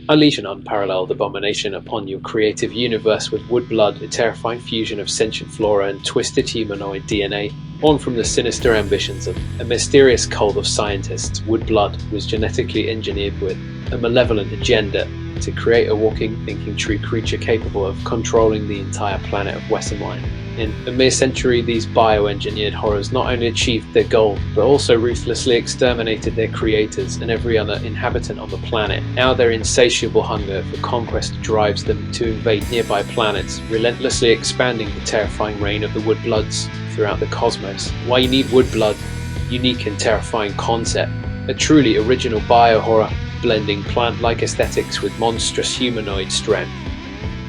Unleash an unparalleled abomination upon your creative universe with wood-blood, a terrifying fusion of sentient flora and twisted humanoid DNA, born from the sinister ambitions of a mysterious cult of scientists. Wood-blood was genetically engineered with a malevolent agenda to create a walking, thinking tree creature capable of controlling the entire planet of Wesin Wine. In a mere century, these bioengineered horrors not only achieved their goal, but also ruthlessly exterminated their creators and every other inhabitant on the planet. Now their insatiable hunger for conquest drives them to invade nearby planets, relentlessly expanding the terrifying reign of the Woodbloods throughout the cosmos. Why you need Woodblood? Unique and terrifying concept. A truly original bio-horror, blending plant-like aesthetics with monstrous humanoid strength.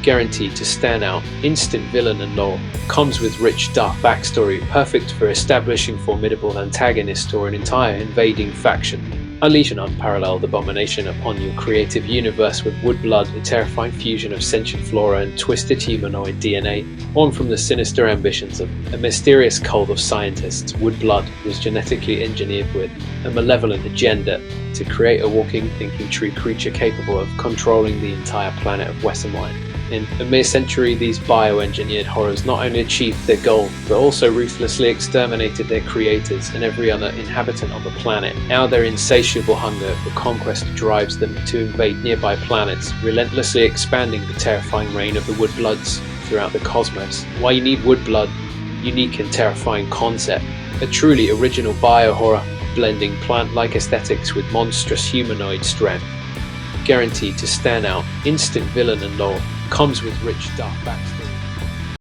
Guaranteed to stand out, instant villain and lore, comes with rich dark backstory, perfect for establishing formidable antagonist or an entire invading faction. Unleash an unparalleled abomination upon your creative universe with wood-blood, a terrifying fusion of sentient flora and twisted humanoid DNA, born from the sinister ambitions of a mysterious cult of scientists. Wood-blood was genetically engineered with a malevolent agenda to create a walking, thinking tree creature capable of controlling the entire planet of Wesin Wine. In a mere century, these bioengineered horrors not only achieved their goal, but also ruthlessly exterminated their creators and every other inhabitant on the planet. Now their insatiable hunger for conquest drives them to invade nearby planets, relentlessly expanding the terrifying reign of the Woodbloods throughout the cosmos. Why you need Woodblood? Unique and terrifying concept. A truly original bio-horror, blending plant-like aesthetics with monstrous humanoid strength. Guaranteed to stand out, instant villain and lore, comes with rich dark backstory.